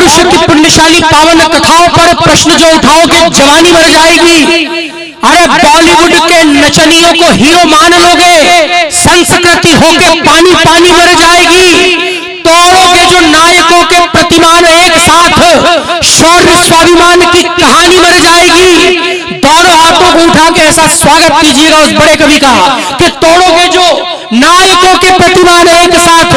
भविष्य की पुण्यशाली पावन कथाओं पर प्रश्न जो उठाओगे जवानी मर जाएगी। अरे बॉलीवुड के नचनियों को हीरो मान लोगे, संस्कृति होके पानी पानी मर जाएगी। तोड़ोगे जो नायकों के प्रतिमान एक साथ, शौर्य स्वाभिमान की कहानी मर जाएगी। दोनों हाथों को उठा के ऐसा स्वागत कीजिएगा उस बड़े कवि का कि तोड़ोगे जो नायकों के प्रतिमान एक साथ,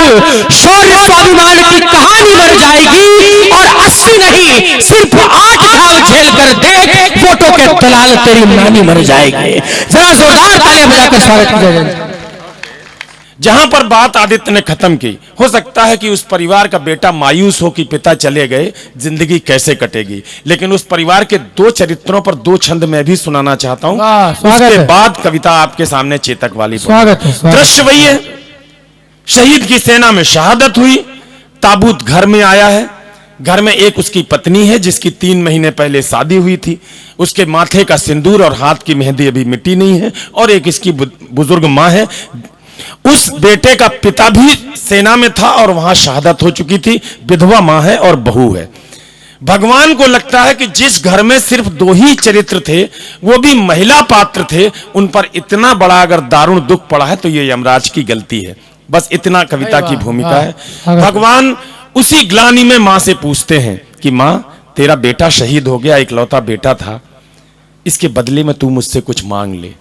शौर्य स्वाभिमान की कहानी मर जाएगी। और 80 नहीं सिर्फ 8 घाव झेल कर देख, फोटो के दलाल तेरी नानी मर जाएगी। जरा जोरदार तालियां बजाकर स्वागत कीजिए। जहां पर बात आदित्य ने खत्म की, हो सकता है कि उस परिवार का बेटा मायूस हो कि पिता चले गए, जिंदगी कैसे कटेगी। लेकिन उस परिवार के 2 चरित्रों पर 2 छंद मैं भी सुनाना चाहता हूं। उसके बाद कविता आपके सामने चेतक वाली। दृश्य वही है, शहीद की सेना में शहादत हुई, ताबूत घर में आया है। घर में एक उसकी पत्नी है जिसकी 3 महीने पहले शादी हुई थी। उसके माथे का सिंदूर और हाथ की मेहंदी अभी मिटी नहीं है। और एक इसकी बुजुर्ग मां है। उस बेटे का पिता भी सेना में था और वहां शहादत हो चुकी थी। विधवा मां है और बहू है। भगवान को लगता है कि जिस घर में सिर्फ 2 ही चरित्र थे, वो भी महिला पात्र थे, उन पर इतना बड़ा अगर दारुण दुख पड़ा है तो ये यमराज की गलती है। बस इतना कविता की भूमिका है। भगवान उसी ग्लानि में मां से पूछते हैं कि मां, तेरा बेटा शहीद हो गया, इकलौता बेटा था, इसके बदले में तू मुझसे कुछ मांग ले।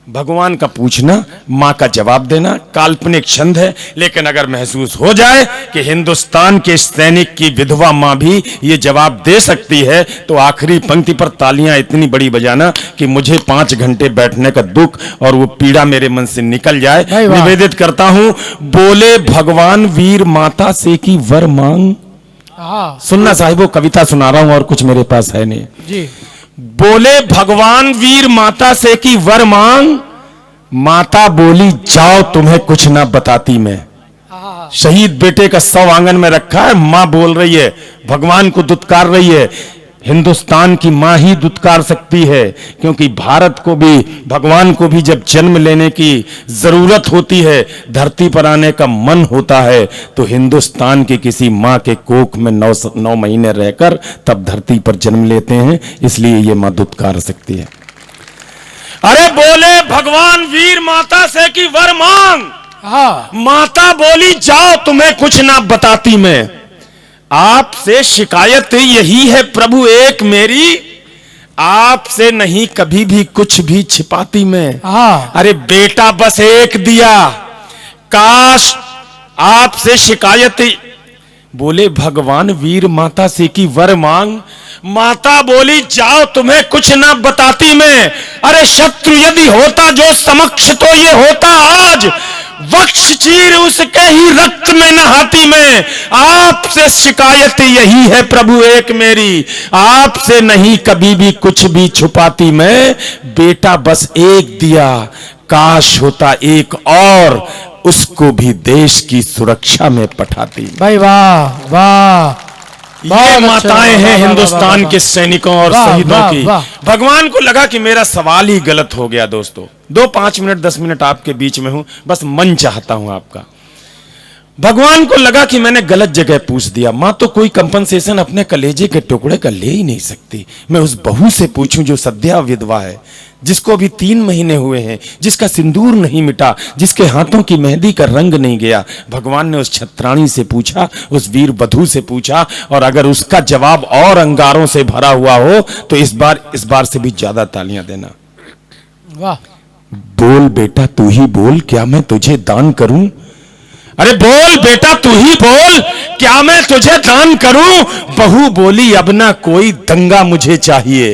भगवान का पूछना, मां का जवाब देना काल्पनिक छंद है। लेकिन अगर महसूस हो जाए कि हिंदुस्तान के सैनिक की विधवा मां भी ये जवाब दे सकती है, तो आखिरी पंक्ति पर तालियां इतनी बड़ी बजाना कि मुझे 5 घंटे बैठने का दुख और वो पीड़ा मेरे मन से निकल जाए। निवेदित करता हूं, बोले भगवान वीर माता से की वर मांग। सुनना साहिबो, कविता सुना रहा हूं और कुछ मेरे पास है नहीं जी। बोले भगवान वीर माता से की वर मांग, माता बोली जाओ तुम्हें कुछ ना बताती मैं। शहीद बेटे का शव आंगन में रखा है, मां बोल रही है, भगवान को दुत्कार रही है। हिंदुस्तान की मां ही दुत्कार सकती है, क्योंकि भारत को भी, भगवान को भी जब जन्म लेने की जरूरत होती है, धरती पर आने का मन होता है, तो हिंदुस्तान की किसी मां के कोख में 9 महीने रहकर तब धरती पर जन्म लेते हैं। इसलिए ये मां दुत्कार सकती है। अरे बोले भगवान वीर माता से की वर मांग, माता बोली जाओ तुम्हें कुछ ना बताती मैं। आपसे शिकायत यही है प्रभु एक मेरी, आपसे नहीं कभी भी कुछ भी छिपाती मैं। अरे बेटा बस एक दिया, काश आपसे शिकायत। बोले भगवान वीर माता से की वर मांग, माता बोली जाओ तुम्हें कुछ ना बताती मैं। अरे शत्रु यदि होता जो समक्ष तो ये होता आज, वक्ष चीर उसके ही रक्त में नहाती मैं। आपसे शिकायत यही है प्रभु एक मेरी, आपसे नहीं कभी भी कुछ भी छुपाती मैं। बेटा बस एक दिया, काश होता एक और, उसको भी देश की सुरक्षा में पठाती। भाई वाह वाह, ये माताएं हैं हिंदुस्तान के सैनिकों और शहीदों की। भगवान को लगा कि मेरा सवाल ही गलत हो गया। दोस्तों 5 मिनट 10 मिनट आपके बीच में हूं, बस मन चाहता हूं आपका। भगवान को लगा कि मैंने गलत जगह पूछ दिया। मां तो कोई कंपनसेशन अपने कलेजे के टुकड़े का ले ही नहीं सकती। मैं उस बहू से पूछूं जो सद्या विधवा है, जिसको अभी 3 महीने हुए हैं, जिसका सिंदूर नहीं मिटा, जिसके हाथों की मेहंदी का रंग नहीं गया। भगवान ने उस छत्राणी से पूछा, उस वीर वधू से पूछा, और अगर उसका जवाब और अंगारों से भरा हुआ हो तो इस बार से भी ज्यादा तालियां देना। वाह। बोल बेटा तू ही बोल, क्या मैं तुझे दान करूं? अरे बोल बेटा तू ही बोल, क्या मैं तुझे दान करूं? बहू बोली अब ना कोई दंगा मुझे चाहिए,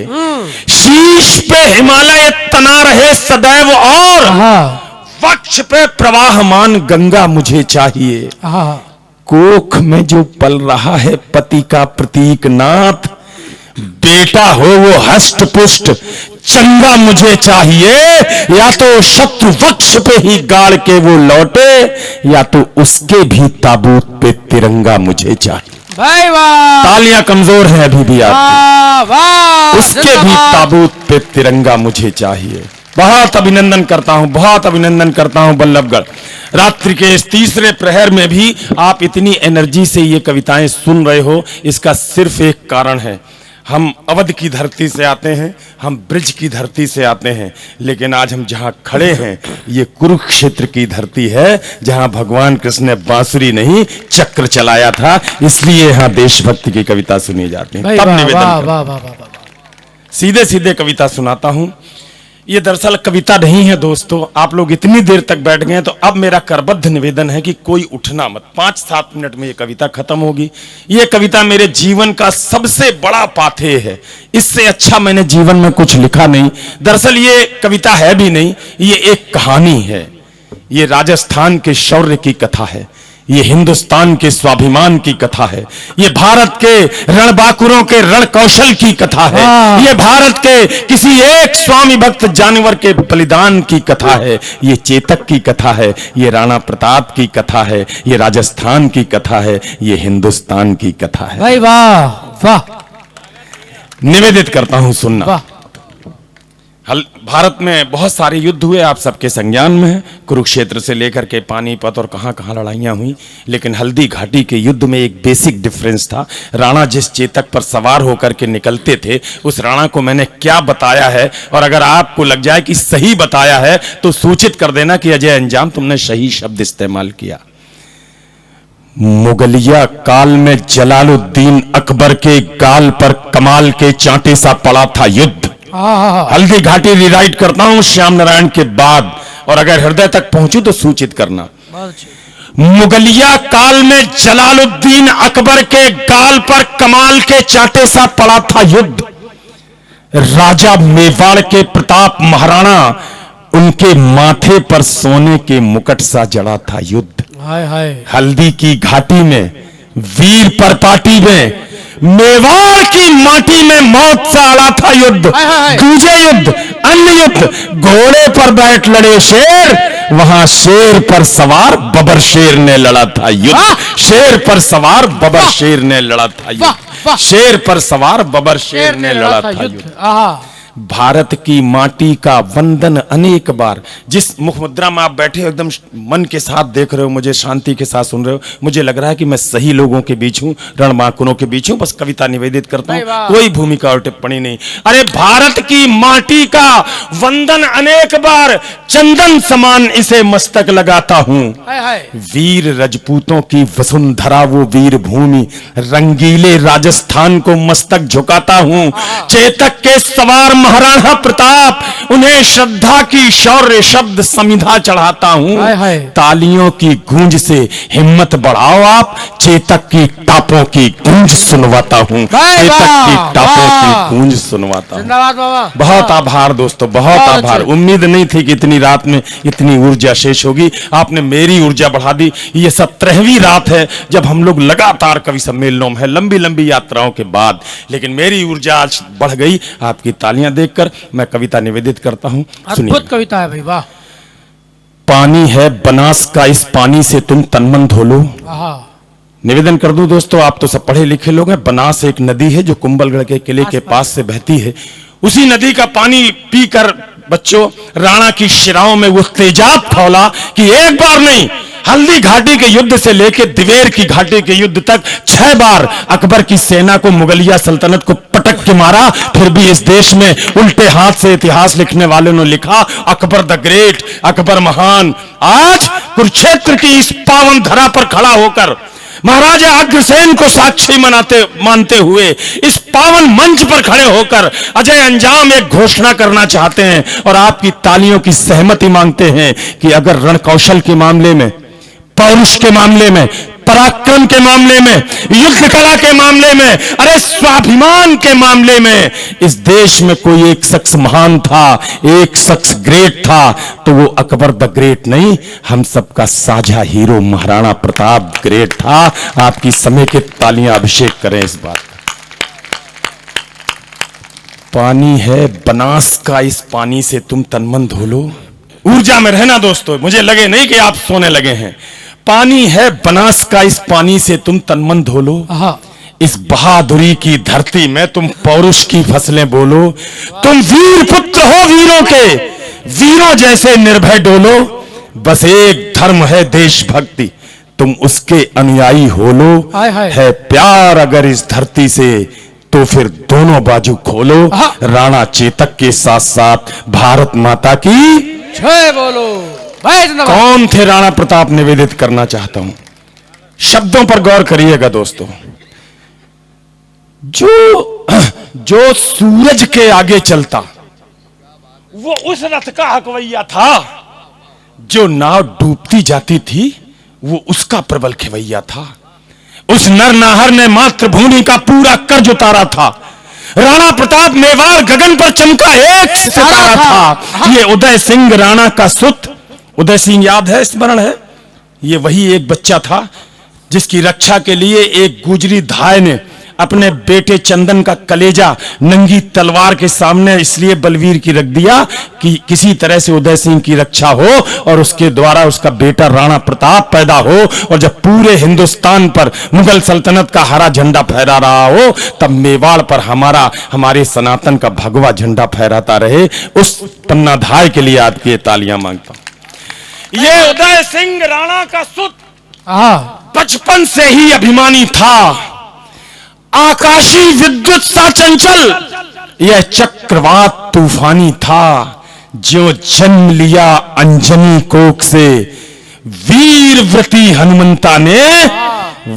शीश पे हिमालय तना रहे सदैव, और वक्ष पे प्रवाहमान गंगा मुझे चाहिए। कोख में जो पल रहा है पति का प्रतीक नाथ, बेटा हो वो हष्ट पुष्ट चंगा मुझे चाहिए। या तो शत्रु वक्ष पे ही गाड़ के वो लौटे, या तो उसके भी ताबूत पे तिरंगा मुझे चाहिए। भाई वाह, तालियां कमजोर हैं अभी भी आपकी। उसके भी ताबूत पे तिरंगा मुझे चाहिए। बहुत अभिनंदन करता हूं, बहुत अभिनंदन करता हूं बल्लभगढ़। रात्रि के इस तीसरे प्रहर में भी आप इतनी एनर्जी से ये कविताएं सुन रहे हो, इसका सिर्फ एक कारण है। हम अवध की धरती से आते हैं, हम ब्रज की धरती से आते हैं, लेकिन आज हम जहां खड़े हैं ये कुरुक्षेत्र की धरती है, जहां भगवान कृष्ण ने बांसुरी नहीं चक्र चलाया था, इसलिए यहां देशभक्ति की कविता सुनी जाती है। तब निवेदन सीधे सीधे कविता सुनाता हूं। ये दरअसल कविता नहीं है दोस्तों, आप लोग इतनी देर तक बैठ गए हैं, तो अब मेरा करबद्ध निवेदन है कि कोई उठना मत। 5-7 मिनट में ये कविता खत्म होगी। ये कविता मेरे जीवन का सबसे बड़ा पाथेय है, इससे अच्छा मैंने जीवन में कुछ लिखा नहीं। दरअसल ये कविता है भी नहीं, ये एक कहानी है। ये राजस्थान के शौर्य की कथा है, ये हिंदुस्तान के स्वाभिमान की कथा है, ये भारत के रणबांकुरों के रण कौशल की कथा है, ये भारत के किसी एक स्वामी भक्त जानवर के बलिदान की कथा है, ये चेतक की कथा है, ये राणा प्रताप की कथा है, ये राजस्थान की कथा है, ये हिंदुस्तान की कथा है। भाई वाह वाह, निवेदित करता हूं सुनना। वाह। भारत में बहुत सारे युद्ध हुए, आप सबके संज्ञान में है, कुरुक्षेत्र से लेकर के पानीपत और कहां कहां लड़ाइयां हुई, लेकिन हल्दी घाटी के युद्ध में एक बेसिक डिफरेंस था। राणा जिस चेतक पर सवार होकर के निकलते थे, उस राणा को मैंने क्या बताया है, और अगर आपको लग जाए कि सही बताया है तो सूचित कर देना कि अजय अंजाम तुमने सही शब्द इस्तेमाल किया। मुगलिया काल में जलालुद्दीन अकबर के गाल पर कमाल के चांटे सा पड़ा था युद्ध। हल्दी घाटी रिराइट करता हूं श्याम नारायण के बाद, और अगर हृदय तक पहुंचू तो सूचित करना। मुगलिया काल में जलालुद्दीन अकबर के गाल पर कमाल के चांटे सा पड़ा था युद्ध। राजा मेवाड़ के प्रताप महाराणा, उनके माथे पर सोने के मुकुट सा जड़ा था युद्ध। हाय हाय। हल्दी की घाटी में, वीर परपाटी में, मेवाड़ की माटी में मौत सा अड़ा था युद्ध। गूंजे युद्ध, अन्य युद्ध, घोड़े पर बैठ लड़े शेर, वहां शेर पर सवार बबर शेर ने लड़ा था युद्ध। शेर पर सवार बबर शेर ने लड़ा था युद्ध। शेर पर सवार बबर शेर ने लड़ा था युद्ध। भारत की माटी का वंदन अनेक बार। जिस मुख मुद्रा में आप बैठे हो, एकदम मन के साथ देख रहे हो, मुझे शांति के साथ सुन रहे हो, मुझे लग रहा है कि मैं सही लोगों के बीच हूं, रणबांकुरों के बीच हूं। बस कविता निवेदित करता हूं, कोई भूमिका और टिप्पणी नहीं। अरे भारत की माटी का वंदन अनेक बार, चंदन समान इसे मस्तक लगाता हूं। वीर रजपूतों की वसुंधरा वो वीर भूमि, रंगीले राजस्थान को मस्तक झुकाता हूं। चेतक के सवार महाराणा प्रताप, उन्हें श्रद्धा की शौर्य शब्द समिधा चढ़ाता हूं। तालियों की गूंज से हिम्मत बढ़ाओ आप, चेतक की टापों की गूंज सुनवाता हूं। चेतक की टापों की गूंज सुनवाता हूं। बहुत आभार दोस्तों, बहुत आभार। उम्मीद नहीं थी कि इतनी रात में इतनी ऊर्जा शेष होगी, आपने मेरी ऊर्जा बढ़ा दी। ये 17वीं रात है जब हम लोग लगातार कवि सम्मेलनों में है, लंबी लंबी यात्राओं के बाद, लेकिन मेरी ऊर्जा आज बढ़ गई आपकी तालियां देखकर। मैं कविता निवेदित करता हूं, सुनिए। अद्भुत कविता है भाई, वाह। पानी है बनास का, इस पानी से तुम तनमन धो लो। निवेदन कर दूं दोस्तों, आप तो सब पढ़े लिखे लोग हैं, बनास एक नदी है जो कुंभलगढ़ के किले के पास से बहती है। उसी नदी का पानी पीकर बच्चों राणा की शिराओं में वो तेजाब फौला कि एक बार नहीं, हल्दी घाटी के युद्ध से लेकर दिवेर की घाटी के युद्ध तक 6 बार अकबर की सेना को मुगलिया सल्तनत को पटक के मारा। फिर भी इस देश में उल्टे हाथ से इतिहास लिखने वालों ने लिखा अकबर द ग्रेट, अकबर महान। आज कुरुक्षेत्र की इस पावन धरा पर खड़ा होकर महाराजा अग्रसेन को साक्षी मानते हुए इस पावन मंच पर खड़े होकर अजय अंजाम एक घोषणा करना चाहते हैं और आपकी तालियों की सहमति मांगते हैं कि अगर रण कौशल के मामले में, पौरुष के मामले में, पराक्रम के मामले में, युद्ध कला के मामले में, अरे स्वाभिमान के मामले में इस देश में कोई एक शख्स महान था, एक शख्स ग्रेट था, तो वो अकबर द ग्रेट नहीं, हम सबका साझा हीरो महाराणा प्रताप ग्रेट था। आपकी समेकित तालियां अभिषेक करें इस बात का। पानी है बनास का, इस पानी से तुम तनमन धो लो। ऊर्जा में रहना दोस्तों, मुझे लगे नहीं कि आप सोने लगे हैं। पानी है बनास का, इस पानी से तुम तनमन धो लो। इस बहादुरी की धरती में तुम पौरुष की फसलें बोलो। तुम वीर पुत्र हो वीरों के, वीरों जैसे निर्भय डोलो, बस एक धर्म है देशभक्ति, तुम उसके अनुयायी हो लो। हाय हाय। है प्यार अगर इस धरती से तो फिर दोनों बाजू खोलो। राणा चेतक के साथ साथ भारत माता की जय बोलो। भाई जिंदाबाद। कौन थे राणा प्रताप, निवेदित करना चाहता हूं, शब्दों पर गौर करिएगा दोस्तों। जो सूरज के आगे चलता वो उस रथ का हकवैया था, जो नाव डूबती जाती थी वो उसका प्रबल खेवैया था। उस नरनाहर ने मातृभूमि का पूरा कर्ज उतारा था। राणा प्रताप मेवाड़ गगन पर चमका एक सितारा था। ये उदय सिंह राणा का सुत, उदय सिंह याद है, स्मरण है, ये वही एक बच्चा था जिसकी रक्षा के लिए एक गुजरी धाय ने अपने बेटे चंदन का कलेजा नंगी तलवार के सामने इसलिए बलवीर की रख दिया कि किसी तरह से उदय सिंह की रक्षा हो और उसके द्वारा उसका बेटा राणा प्रताप पैदा हो। और जब पूरे हिंदुस्तान पर मुगल सल्तनत का हरा झंडा फहरा रहा हो, तब मेवाड़ पर हमारे सनातन का भगवा झंडा फहराता रहे। उस पन्नाधाय के लिए आपकी तालियां मांगता हूं। ये उदय सिंह राणा का सुत बचपन से ही अभिमानी था, आकाशी विद्युत सा चंचल, यह चक्रवात तूफानी था। जो जन्म लिया अंजनी कोख से वीर व्रती हनुमंता ने,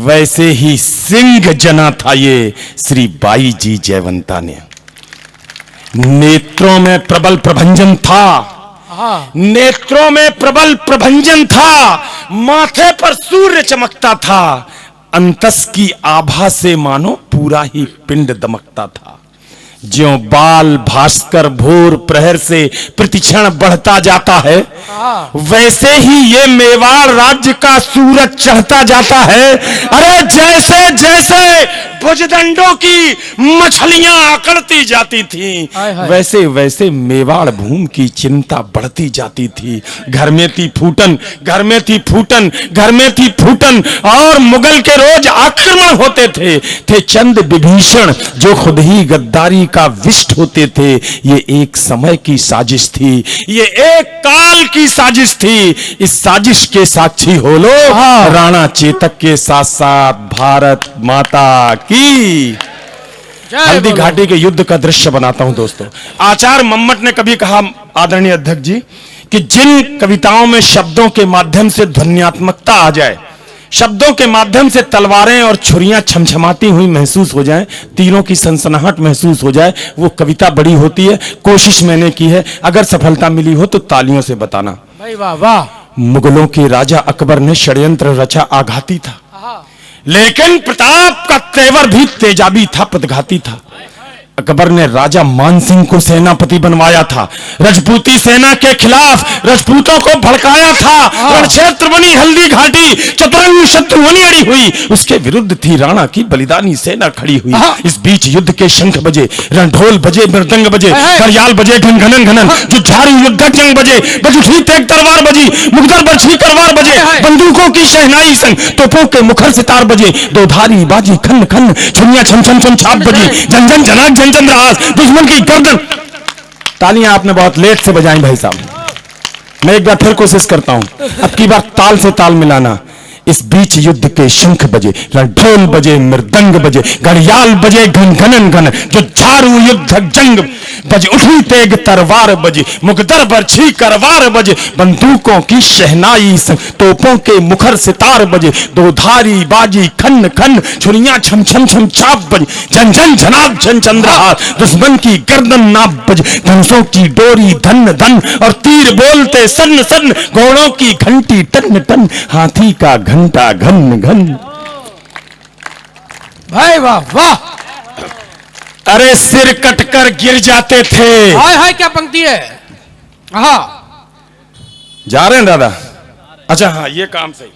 वैसे ही सिंह जना था ये श्री बाई जी जयवंता ने। नेत्रों में प्रबल प्रभंजन था, नेत्रों में प्रबल प्रभंजन था, माथे पर सूर्य चमकता था, अंतस की आभा से मानो पूरा ही पिंड दमकता था। ज्यों बाल भास्कर भोर प्रहर से प्रतिक्षण बढ़ता जाता है, वैसे ही ये मेवाड़ राज्य का सूरज चढ़ता जाता है। अरे जैसे जैसे भुजदंडों की मछलियां आकड़ती जाती थी, वैसे वैसे मेवाड़ भूमि की चिंता बढ़ती जाती थी। घर में थी फूटन, घर में थी फूटन, घर में थी फूटन, और मुगल के रोज आक्रमण होते थे चंद विभीषण जो खुद ही गद्दारी का विष्ट होते थे। ये एक समय की साजिश थी, ये एक काल की साजिश थी। इस साजिश के साक्षी हो लो राणा चेतक के साथ साथ भारत माता की। हल्दी घाटी के युद्ध का दृश्य बनाता हूं दोस्तों। आचार्य मम्मट ने कभी कहा, आदरणीय अध्यक्ष जी, कि जिन कविताओं में शब्दों के माध्यम से ध्वन्यात्मकता आ जाए, शब्दों के माध्यम से तलवारें और छुरियां छमछमाती हुई महसूस हो जाएं, तीरों की सनसनाहट महसूस हो जाए, वो कविता बड़ी होती है। कोशिश मैंने की है, अगर सफलता मिली हो तो तालियों से बताना। भाई वाह वाह। मुगलों के राजा अकबर ने षड्यंत्र रचा, आघाती था, लेकिन प्रताप का तेवर भी तेजाबी था, प्रतिघाती था। अकबर ने राजा मानसिंह को सेनापति बनवाया था, रजपूती सेना के खिलाफ रजपूतों को भड़काया था। रणक्षेत्र बनी हल्दी घाटी, चतुरंग शत्रुवनी अड़ी हुई, उसके विरुद्ध थी राणा की बलिदानी सेना खड़ी हुई। इस बीच युद्ध के शंख बजे, रणढोल बजे, मृदंग बजे, करयाल बजे, घनघनन घनन, जुझारू युद्धक जंग बजे, बजुठी तेग तलवार बजी, मुगदर बरछी करवार बजे, बंदूकों की शहनाई संग तोपों के मुखर सितार बजे, दोधारी बाजी खन खन, छुरियां छम छम छम छाप बजी, जन जन जनाक चंद्रहास, दुश्मन की गर्दन। तालियां आपने बहुत लेट से बजाई भाई साहब। मैं एक बार फिर कोशिश करता हूं, अब की बार ताल से ताल मिलाना। इस बीच युद्ध के शंख बजे, ढोल बजे, मृदंग बजे, घड़ियाल बजे, घनघनन घन, जो झारू युद्ध जंग बजे, उठी तेग तरवार बजे, मुगदर बरछी करवार बजे, बंदूकों की शहनाई संग तोपों के मुखर सितार बजे, दोधारी बाजी खन खन, छुरियां छम छम छम छाप बजे, जन जन झनाब जन चंद्रहास, दुश्मन की गर्दन नाप बजे, धनुषों की डोरी धन धन, और तीर बोलते सन सन, घोड़ों की घंटी टन टन, हाथी का घंटा घन घन। भाई वाह वाह। अरे सिर कटकर गिर जाते थे। हाय हाय, क्या पंक्ति है। जा रहे हैं दादा? अच्छा हाँ, ये काम सही।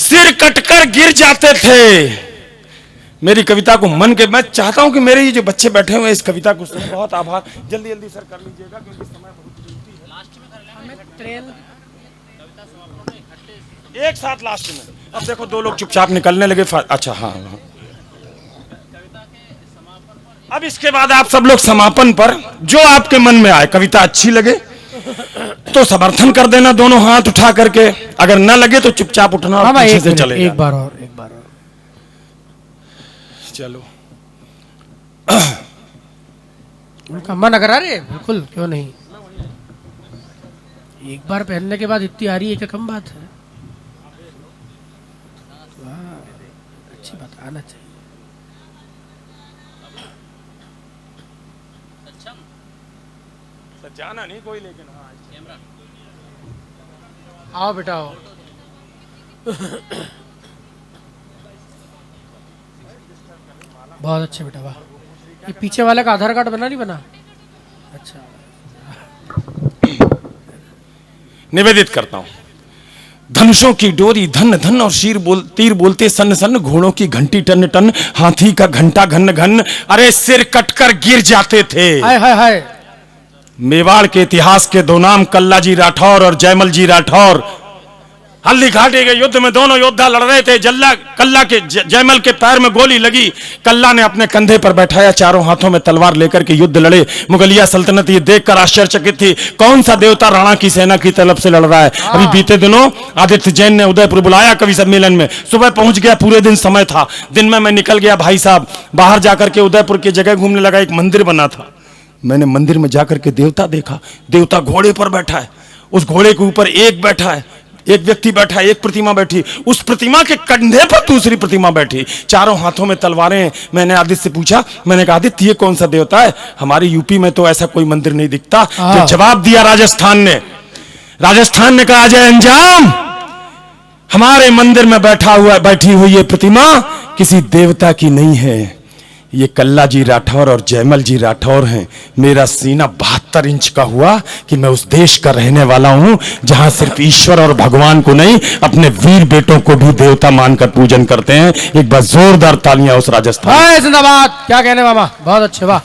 सिर कटकर गिर जाते थे। मेरी कविता को मन के, मैं चाहता हूं कि मेरे ये जो बच्चे बैठे हुए इस कविता को सुने। बहुत आभार। जल्दी जल्दी सर कर लीजिएगा क्योंकि समय बहुत कीमती है। लास्ट में एक साथ लास्ट में। अब देखो दो लोग चुपचाप निकलने लगे। अच्छा हाँ, अब इसके बाद आप सब लोग समापन पर जो आपके मन में आए, कविता अच्छी लगे तो समर्थन कर देना दोनों हाथ उठा करके, अगर न लगे तो चुपचाप उठना और पीछे से चले एक बार और चलो। उनका मन अगर, अरे बिल्कुल क्यों नहीं, एक बार पहनने के बाद इतनी आ रही है, क्या कम बात है। अच्छी बात, आना चाहिए। जाना नहीं कोई, लेकिन आओ बेटा आओ। बहुत अच्छे बेटा, वाह। ये पीछे वाले का आधार कार्ड बना नहीं बना? अच्छा, निवेदित करता हूं। धनुषों की डोरी धन धन और तीर बोलते सन सन, घोड़ों की घंटी टन टन, हाथी का घंटा घन घन, अरे सिर कटकर गिर जाते थे। हाय हाय हाय। मेवाड़ के इतिहास के दो नाम, कल्ला जी राठौर और जयमल जी राठौर। हल्दी घाटी के युद्ध में दोनों योद्धा लड़ रहे थे। कल्ला के जयमल के पैर में गोली लगी, कल्ला ने अपने कंधे पर बैठाया, चारों हाथों में तलवार लेकर के युद्ध लड़े। मुगलिया सल्तनत ये देखकर आश्चर्यचकित थी, कौन सा देवता राणा की सेना की तरफ से लड़ रहा है। अभी बीते दिनों आदित्य जैन ने उदयपुर बुलाया कवि सम्मेलन में, सुबह पहुंच गया, पूरे दिन समय था। दिन में मैं निकल गया भाई साहब, बाहर जाकर के उदयपुर की जगह घूमने लगा। एक मंदिर बना था, मैंने मंदिर में जाकर के देवता देखा। देवता घोड़े पर बैठा है, उस घोड़े के ऊपर एक बैठा है, एक व्यक्ति बैठा है, एक प्रतिमा बैठी, उस प्रतिमा के कंधे पर दूसरी प्रतिमा बैठी, चारों हाथों में तलवारें। मैंने आदित्य से पूछा, मैंने कहा आदित्य ये कौन सा देवता है, हमारी यूपी में तो ऐसा कोई मंदिर नहीं दिखता। तो जवाब दिया राजस्थान ने कहा अजय अंजाम, हमारे मंदिर में बैठी हुई ये प्रतिमा किसी देवता की नहीं है, ये कल्ला जी राठौर और जयमल जी राठौर हैं। मेरा सीना 72 इंच का हुआ कि मैं उस देश का रहने वाला हूं जहां सिर्फ ईश्वर और भगवान को नहीं, अपने वीर बेटों को भी देवता मानकर पूजन करते हैं। एक बार जोरदार तालियां उस राजस्थान। जिंदाबाद। क्या कहने मामा, बहुत अच्छे, वाह।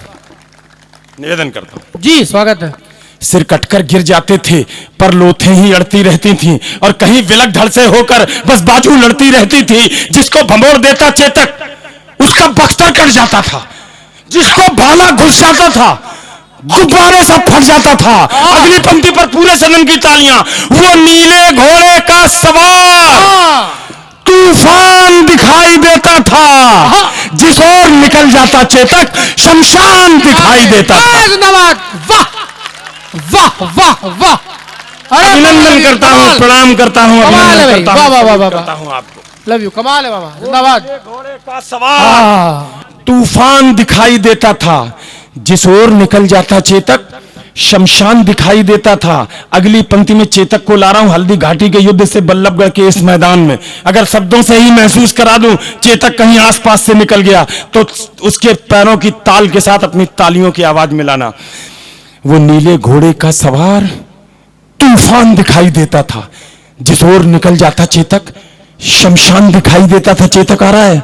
निवेदन करता हूं जी, स्वागत है। सिर कटकर गिर जाते थे, पर लोथें ही अड़ती रहती थीं, और कहीं विलक ढल से होकर बस बाजू लड़ती रहती थी। जिसको भंबोड़ देता चेतक, उसका बख्तर कट जाता था, जिसको भाला घुस जाता था, गुब्बारे सब फट जाता था। अगली पंक्ति पर पूरे सदन की तालियां। वो नीले घोड़े का सवार तूफान दिखाई देता था, जिस ओर निकल जाता चेतक शमशान दिखाई देता था। जिंदाबाद, वाह वाह वाह वाह। अभिनंदन करता हूँ, प्रणाम करता हूँ, अभिनंदन करता हूँ आपको। लव यू, कमाल है मामा, जिंदाबाद। घोड़े का सवार तूफान दिखाई देता था, जिस ओर निकल जाता चेतक शमशान दिखाई देता था। अगली पंक्ति में चेतक को ला रहा हूं हल्दी घाटी के युद्ध से बल्लभगढ़ के इस मैदान में। अगर शब्दों से ही महसूस करा दूं चेतक कहीं आसपास से निकल गया तो उसके पैरों की ताल के साथ अपनी तालियों की आवाज मिलाना। वो नीले घोड़े का सवार तूफान दिखाई देता था, जिस ओर निकल जाता चेतक शमशान दिखाई देता था। चेतक आ रहा है,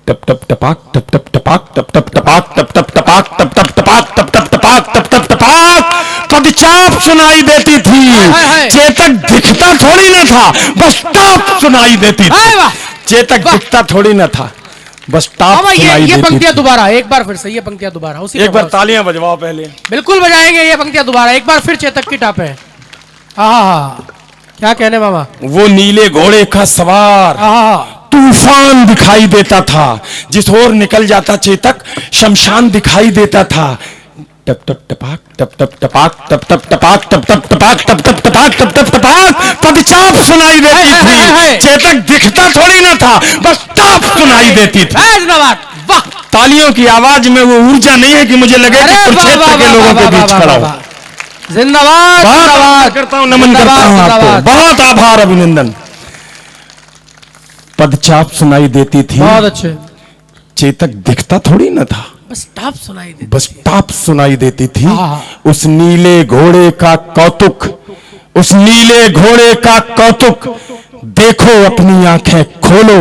टप टप टपाक टप टप टपाक टप टप टपाक टप टप टपाक टप टप टपाक टप टप टपाक टप टप टपाक पदचाप सुनाई देती थी। चेतक दिखता थोड़ी ना था, बस टाप सुनाई देती थी। चेतक दिखता थोड़ी ना था, बस टाप सुनाई देती थी। ये पंक्तियां दोबारा, एक बार फिर से ये पंक्तियां दोबारा, उसी एक बार तालियां बजवाओ पहले। बिल्कुल बजाएंगे ये पंक्तियां दोबारा, एक बार फिर चेतक की टाप है। क्या कहने मामा। वो नीले घोड़े का सवार तूफान दिखाई देता था, जिस ओर निकल जाता चेतक शमशान दिखाई देता था। टप टप टपाक टप टप टपाक टप टप टपाक टप टप टपाक टप टप टपाक टप टप टपाक पदचाप सुनाई देती थी। चेतक दिखता थोड़ी ना था, बस टाप सुनाई देती थी। तालियों की आवाज में वो ऊर्जा नहीं है कि मुझे लगे कि कुरुक्षेत्र के लोगों के बीच खड़ा हूं। जिंदाबाद, बहुत करता हूं, नमन करता हूं आपको, बहुत आभार, अभिनंदन। पदचाप सुनाई देती थी, बहुत अच्छे। चेतक दिखता थोड़ी ना था, बस टाप सुनाई देती, बस टाप सुनाई देती थी। उस नीले घोड़े का कौतुक, उस नीले घोड़े का कौतुक देखो, अपनी आंखें खोलो।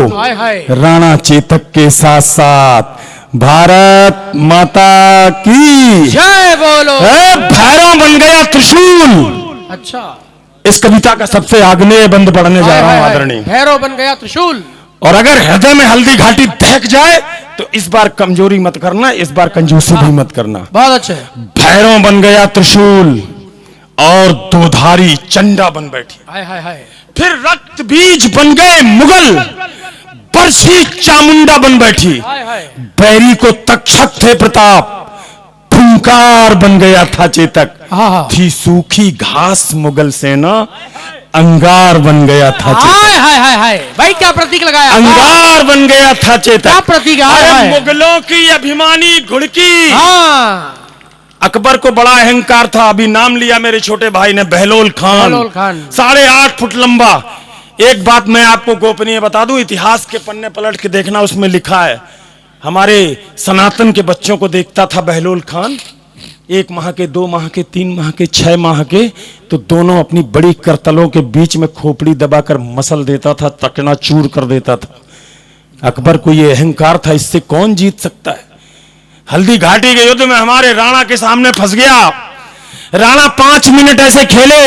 राणा चेतक के साथ साथ भारत माता की जय बोलो। भैरव बन गया त्रिशूल। अच्छा, इस कविता का सबसे आग्नेय बंद पढ़ने जा रहा हूं आदरणीय। भैरव बन गया त्रिशूल। और अगर हृदय में हल्दी घाटी दहक जाए तो इस बार कमजोरी मत करना, इस बार कंजूसी भी मत करना। बहुत अच्छे। भैरव बन गया त्रिशूल और दोधारी चंडा बन बैठी। हाय हाय हाय। फिर रक्त बीज बन गए मुगल, बरसी चामुंडा बन बैठी। हाय हाय। बैरी को तक्षक थे प्रताप, फुंकार बन गया था चेतक। हाँ। थी सूखी घास मुगल सेना, अंगार बन गया था चेतक। हाय हाय हाय हाय। भाई क्या प्रतीक लगाया, अंगार बन गया था चेतक। क्या प्रतीक है? अरे मुगलों की अभिमानी घुड़की। हाँ। अकबर को बड़ा अहंकार था, अभी नाम लिया मेरे छोटे भाई ने, बहलोल खान। 8.5 फुट लंबा। एक बात मैं आपको गोपनीय बता दूं, इतिहास के पन्ने पलट के देखना, उसमें लिखा है हमारे सनातन के बच्चों को देखता था बहलोल खान, 1 माह के, 2 माह के, 3 माह के, 6 माह के, तो दोनों अपनी बड़ी करतलों के बीच में खोपड़ी दबाकर मसल देता था, तकना चूर कर देता था। अकबर को यह अहंकार था, इससे कौन जीत सकता है। हल्दी घाटी के युद्ध में हमारे राणा के सामने फंस गया। राणा 5 मिनट ऐसे खेले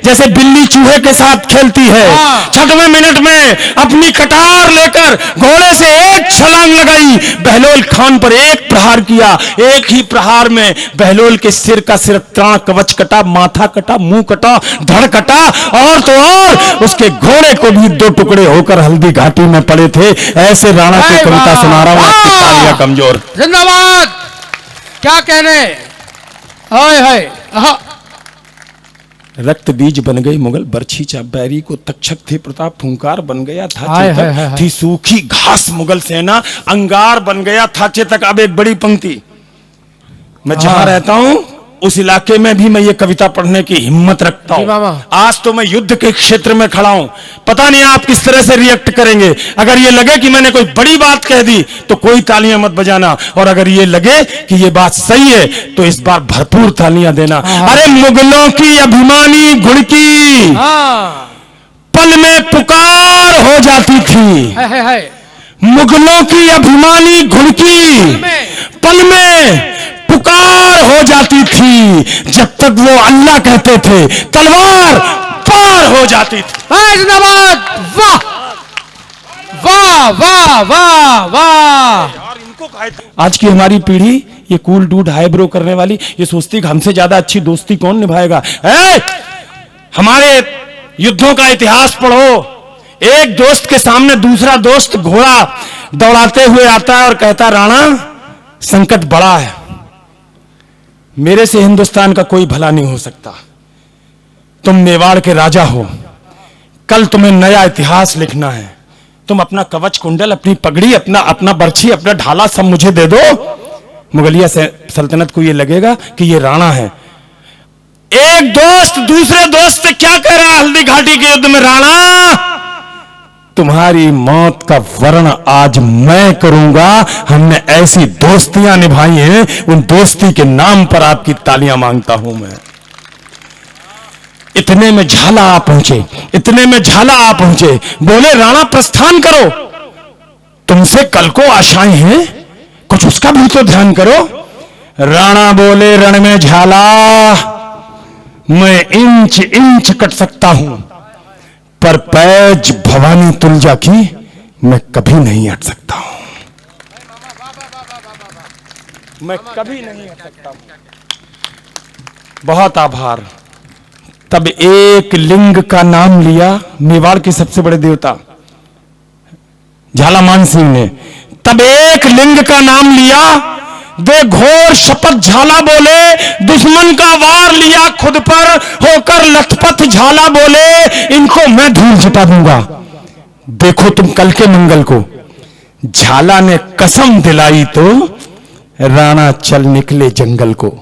जैसे बिल्ली चूहे के साथ खेलती है। 6वें मिनट में अपनी कटार लेकर घोड़े से एक छलांग लगाई, बहलोल खान पर एक प्रहार किया। एक ही प्रहार में बहलोल के सिर का सिर त्राण कवच कटा, माथा कटा, मुंह कटा, धड़ कटा, और तो और उसके घोड़े को भी 2 टुकड़े होकर हल्दी घाटी में पड़े थे। ऐसे राणा की कविता सुना रहा हूं, आपकी तालियां कमजोर। जिंदाबाद। क्या कहने। हाय हाय। रक्त बीज बन गई मुगल, बरछी चा बैरी को तक्षक थे प्रताप, फुंकार बन गया था हाय चेतक। हाय हाय। थी सूखी घास मुगल सेना, अंगार बन गया था चेतक। अब एक बड़ी पंक्ति, मैं जहां रहता हूं उस इलाके में भी मैं ये कविता पढ़ने की हिम्मत रखता हूं। आज तो मैं युद्ध के क्षेत्र में खड़ा हूं, पता नहीं आप किस तरह से रिएक्ट करेंगे। अगर ये लगे कि मैंने कोई बड़ी बात कह दी तो कोई तालियां मत बजाना, और अगर ये लगे कि ये बात सही है तो इस बार भरपूर तालियां देना। अरे मुगलों की अभिमानी घुड़की पल में पुकार हो जाती थी। मुगलों की अभिमानी घुड़की पल में पुकार हो जाती थी, जब तक वो अल्लाह कहते थे तलवार पार हो जाती थी। जिंदाबाद। वाह वाह वाह वाह वाह। आज की हमारी पीढ़ी ये कूल डूड हाईब्रो करने वाली, ये सोचती कि हमसे ज्यादा अच्छी दोस्ती कौन निभाएगा। हमारे युद्धों का इतिहास पढ़ो, एक दोस्त के सामने दूसरा दोस्त घोड़ा दौड़ाते हुए आता है और कहता, राणा संकट बड़ा है, मेरे से हिंदुस्तान का कोई भला नहीं हो सकता, तुम मेवाड़ के राजा हो, कल तुम्हें नया इतिहास लिखना है, तुम अपना कवच कुंडल, अपनी पगड़ी, अपना बर्छी, अपना ढाला सब मुझे दे दो। मुगलिया सल्तनत को ये लगेगा कि ये राणा है। एक दोस्त दूसरे दोस्त से क्या कह रहा है हल्दी घाटी के युद्ध में, राणा तुम्हारी मौत का वर्ण आज मैं करूंगा। हमने ऐसी दोस्तियां निभाई हैं, उन दोस्ती के नाम पर आपकी तालियां मांगता हूं मैं। इतने में झाला आ पहुंचे, इतने में झाला आ पहुंचे, बोले राणा प्रस्थान करो, तुमसे कल को आशाएं हैं, कुछ उसका भी तो ध्यान करो। राणा बोले, रण में झाला मैं इंच इंच कट सकता हूं, पर पैज भवानी तुलजा की मैं कभी नहीं हट सकता हूं, मैं कभी नहीं हट सकता हूं। बहुत आभार। तब एक लिंग का नाम लिया मेवाड़ के सबसे बड़े देवता झालामान सिंह ने, तब एक लिंग का नाम लिया, दे घोर शपथ झाला बोले, दुश्मन का वार लिया खुद पर, होकर लथपथ झाला बोले, इनको मैं धूल छिटा दूंगा, देखो तुम कल के मंगल को। झाला ने कसम दिलाई तो राणा चल निकले जंगल को।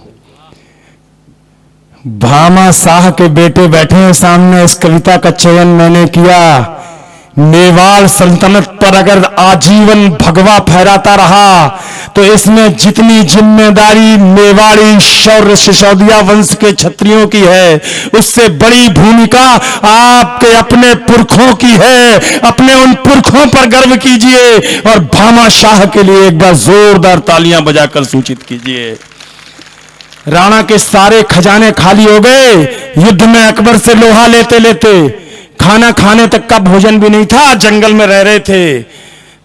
भामा शाह के बेटे बैठे हैं सामने, इस कविता का चयन मैंने किया। मेवाड़ सल्तनत पर अगर आजीवन भगवा फहराता रहा तो इसमें जितनी जिम्मेदारी मेवाड़ी शौर्य सिसोदिया वंश के क्षत्रियों की है, उससे बड़ी भूमिका आपके अपने पुरखों की है। अपने उन पुरखों पर गर्व कीजिए और भामा शाह के लिए एक बार जोरदार तालियां बजाकर सूचित कीजिए। राणा के सारे खजाने खाली हो गए। युद्ध में अकबर से लोहा लेते लेते खाना खाने तक का भोजन भी नहीं था, जंगल में रह रहे थे।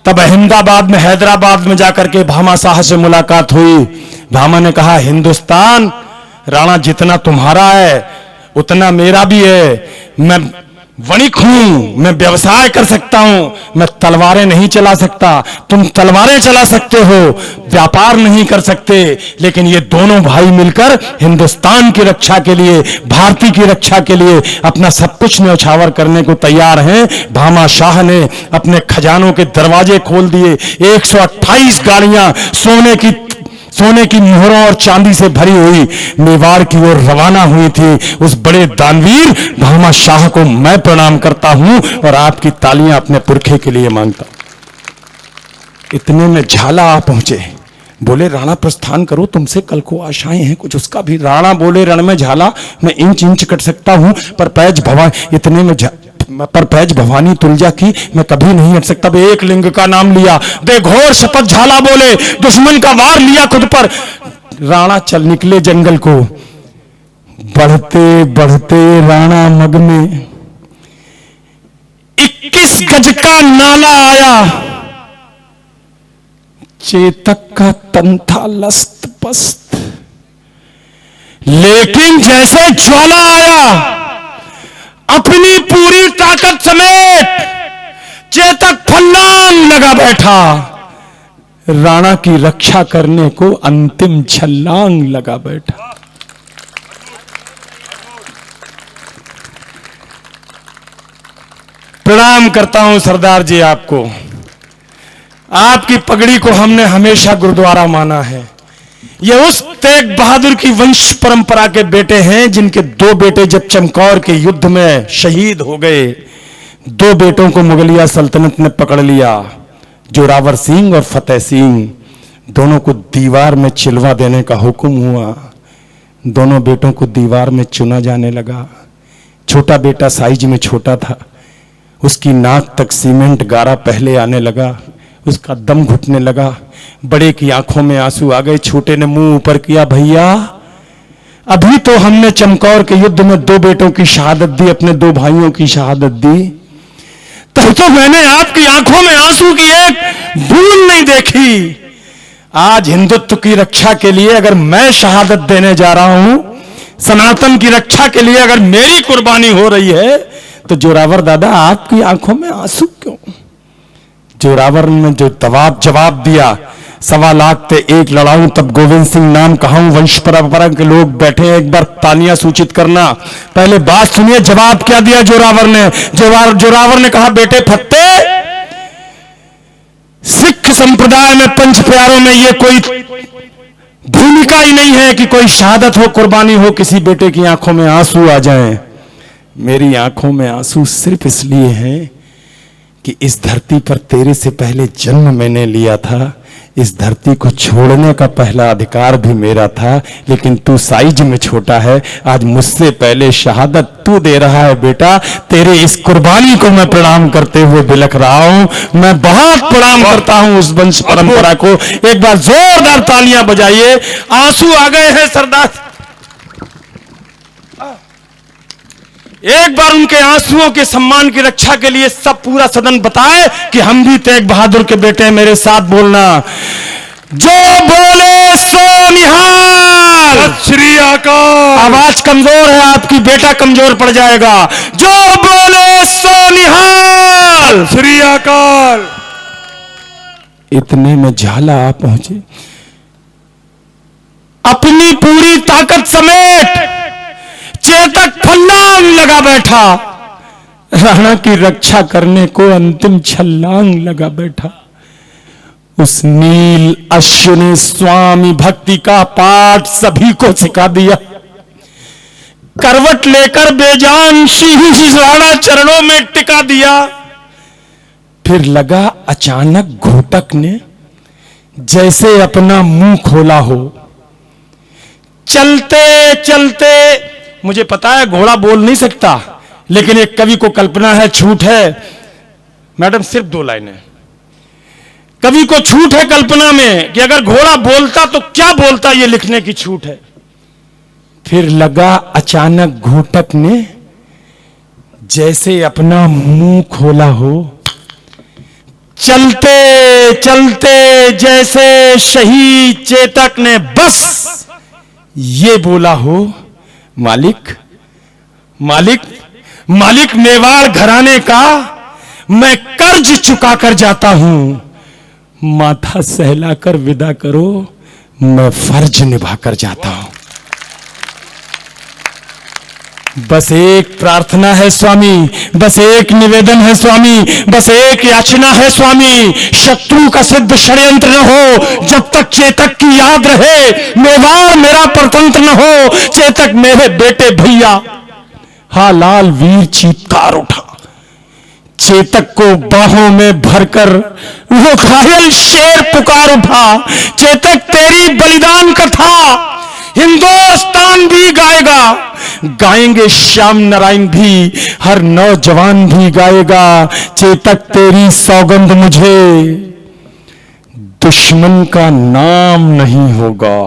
तब अहमदाबाद में, हैदराबाद में जाकर के भामा शाह से मुलाकात हुई। भामा ने कहा, हिंदुस्तान राणा जितना तुम्हारा है उतना मेरा भी है। मैं वणिक हूं, मैं व्यवसाय कर सकता हूं, मैं तलवारें नहीं चला सकता। तुम तलवारें चला सकते हो, व्यापार नहीं कर सकते। लेकिन ये दोनों भाई मिलकर हिंदुस्तान की रक्षा के लिए, भारती की रक्षा के लिए अपना सब कुछ न्यौछावर करने को तैयार हैं। भामा शाह ने अपने खजानों के दरवाजे खोल दिए। 128 गाड़ियां सोने की मोहरों और चांदी से भरी हुई मेवाड़ की ओर रवाना हुई थी। उस बड़े दानवीर भामा शाह को मैं प्रणाम करता हूं और आपकी तालियां अपने पुरखे के लिए मांगता हूं। इतने में झाला आ पहुंचे। बोले राणा प्रस्थान करो, तुमसे कल को आशाएं हैं कुछ। उसका भी राणा बोले रण में झाला, मैं इंच इंच कट सकता हूं पर पैज भवानी तुलजा की मैं कभी नहीं हट सकता। एक लिंग का नाम लिया, बेघोर शपथ झाला बोले, दुश्मन का वार लिया खुद पर। राणा चल निकले जंगल को। बढ़ते बढ़ते राणा मग में 21 गज का नाला आया। चेतक का तन था लस्त पस्त, लेकिन जैसे ज्वाला आया अपनी पूरी ताकत समेत चेतक फल्लांग लगा बैठा। राणा की रक्षा करने को अंतिम छलांग लगा बैठा। प्रणाम करता हूं सरदार जी आपको। आपकी पगड़ी को हमने हमेशा गुरुद्वारा माना है। ये उस तेग बहादुर की वंश परंपरा के बेटे हैं जिनके 2 बेटे जब चमकौर के युद्ध में शहीद हो गए। 2 बेटों को मुगलिया सल्तनत ने पकड़ लिया, जोरावर सिंह और फतेह सिंह। दोनों को दीवार में चिलवा देने का हुक्म हुआ। दोनों बेटों को दीवार में चुना जाने लगा। छोटा बेटा साइज में छोटा था, उसकी नाक तक सीमेंट गारा पहले आने लगा, उसका दम घुटने लगा। बड़े की आंखों में आंसू आ गए। छोटे ने मुंह ऊपर किया, भैया अभी तो हमने चमकौर के युद्ध में 2 बेटों की शहादत दी, अपने 2 भाइयों की शहादत दी, तब तो मैंने आपकी आंखों में आंसू की एक बूंद नहीं देखी। आज हिंदुत्व की रक्षा के लिए अगर मैं शहादत देने जा रहा हूं, सनातन की रक्षा के लिए अगर मेरी कुर्बानी हो रही है, तो जोरावर दादा आपकी आंखों में आंसू क्यों? जोरावर ने जो जवाब दिया, 1.25 लाख थे 1 लड़ाऊं तब गोविंद सिंह नाम कहाऊं। वंश परंपरा के लोग बैठे हैं, एक बार तालियां सूचित करना। पहले बात सुनिए, जवाब क्या दिया जोरावर ने। जोरावर ने कहा, बेटे फत्ते, सिख संप्रदाय में 5 प्यारों में ये कोई भूमिका ही नहीं है कि कोई शहादत हो, कुर्बानी हो, किसी बेटे की आंखों में आंसू आ जाएं। मेरी आंखों में आंसू सिर्फ इसलिए हैं कि इस धरती पर तेरे से पहले जन्म मैंने लिया था। इस धरती को छोड़ने का पहला अधिकार भी मेरा था, लेकिन तू साइज में छोटा है। आज मुझसे पहले शहादत तू दे रहा है। बेटा, तेरे इस कुर्बानी को मैं प्रणाम करते हुए बिलख रहा हूं। मैं बहुत प्रणाम करता हूं उस वंश परंपरा को। एक बार जोरदार तालियां बजाइए। आंसू आ गए हैं सरदार। एक बार उनके आंसुओं के सम्मान की रक्षा के लिए सब पूरा सदन बताए कि हम भी तेग बहादुर के बेटे हैं। मेरे साथ बोलना, जो बोले सो निहाल। सत श्री अकाल। आवाज कमजोर है आपकी, बेटा कमजोर पड़ जाएगा। जो बोले सो निहाल। सत श्री अकाल। इतने में झाला आ पहुंचे। अपनी पूरी ताकत समेत चेतक फल्लांग लगा बैठा। राणा की रक्षा करने को अंतिम छलांग लगा बैठा। उस नील अश्व ने स्वामी भक्ति का पाठ सभी को सिखा दिया। करवट लेकर बेजान सिंह राणा चरणों में टिका दिया। फिर लगा अचानक घोटक ने जैसे अपना मुंह खोला हो। चलते चलते, मुझे पता है घोड़ा बोल नहीं सकता, लेकिन एक कवि को कल्पना है, छूट है। मैडम सिर्फ 2 लाइनें। कवि को छूट है कल्पना में कि अगर घोड़ा बोलता तो क्या बोलता, ये लिखने की छूट है। फिर लगा अचानक घोटक ने जैसे अपना मुंह खोला हो। चलते चलते जैसे शहीद चेतक ने बस ये बोला हो, मालिक मालिक मालिक मेवाड़ घराने का मैं कर्ज चुका कर जाता हूं, माथा सहलाकर विदा करो, मैं फर्ज निभाकर जाता हूं। बस एक प्रार्थना है स्वामी, बस एक निवेदन है स्वामी, बस एक याचना है स्वामी, शत्रु का सिद्ध षड्यंत्र न हो जब तक चेतक की याद रहे, मेवाड़ मेरा परतंत्र न हो, चेतक मेरे बेटे भैया। हा लाल वीर चीत्कार उठा, चेतक को बाहों में भरकर वो घायल शेर पुकार उठा, चेतक तेरी बलिदान कथा हिंदुस्तान भी गाएगा, गाएंगे श्याम नारायण भी, हर नौजवान भी गाएगा। चेतक तेरी सौगंध मुझे दुश्मन का नाम नहीं होगा।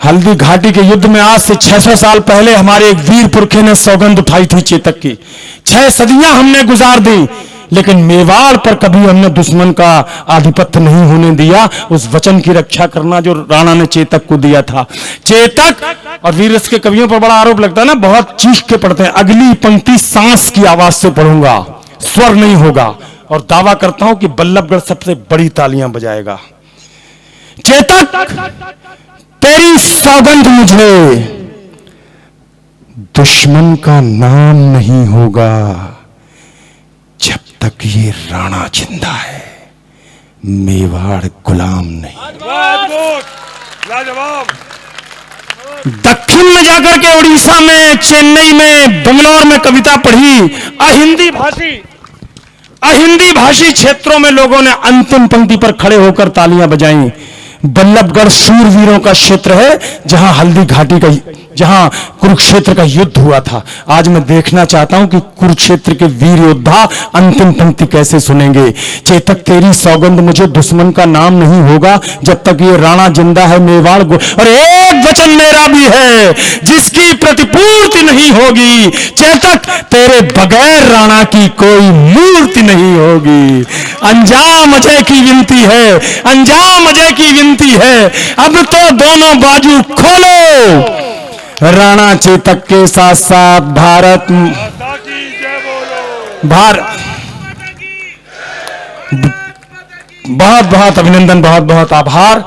हल्दी घाटी के युद्ध में आज से 600 साल पहले हमारे एक वीर पुरखे ने सौगंध उठाई थी चेतक की। 6 सदियां हमने गुजार दी, लेकिन मेवाड़ पर कभी हमने दुश्मन का आधिपत्य नहीं होने दिया। उस वचन की रक्षा करना जो राणा ने चेतक को दिया था। चेतक और वीर रस के कवियों पर बड़ा आरोप लगता है ना, बहुत चीख के पढ़ते हैं। अगली पंक्ति सांस की आवाज से पढ़ूंगा, स्वर नहीं होगा, और दावा करता हूं कि बल्लभगढ़ सबसे बड़ी तालियां बजाएगा। चेतक तेरी सौगंध मुझे दुश्मन का नाम नहीं होगा जब तक ये राणा जिंदा है, मेवाड़ गुलाम नहीं। लाजवाब। दक्षिण में जाकर के उड़ीसा में, चेन्नई में, बंगलौर में कविता पढ़ी। अहिंदी भाषी क्षेत्रों में लोगों ने अंतिम पंक्ति पर खड़े होकर तालियां बजाई। बल्लभगढ़ शूरवीरों का क्षेत्र है, जहां हल्दी घाटी का, जहां कुरुक्षेत्र का युद्ध हुआ था। आज मैं देखना चाहता हूं कि कुरुक्षेत्र के वीर योद्धा अंतिम पंक्ति कैसे सुनेंगे। चेतक तेरी सौगंध मुझे दुश्मन का नाम नहीं होगा जब तक ये राणा जिंदा है, मेवाड़ और एक वचन मेरा भी है जिसकी प्रतिपूर्ति नहीं होगी। चेतक तेरे बगैर राणा की कोई मूर्ति नहीं होगी। अंजाम अजय की विनती है, अंजाम अजय की विनती है, अब तो दोनों बाजू खोलो। राणा चेतक के साथ साथ भारत बहुत बहुत अभिनंदन, बहुत बहुत आभार।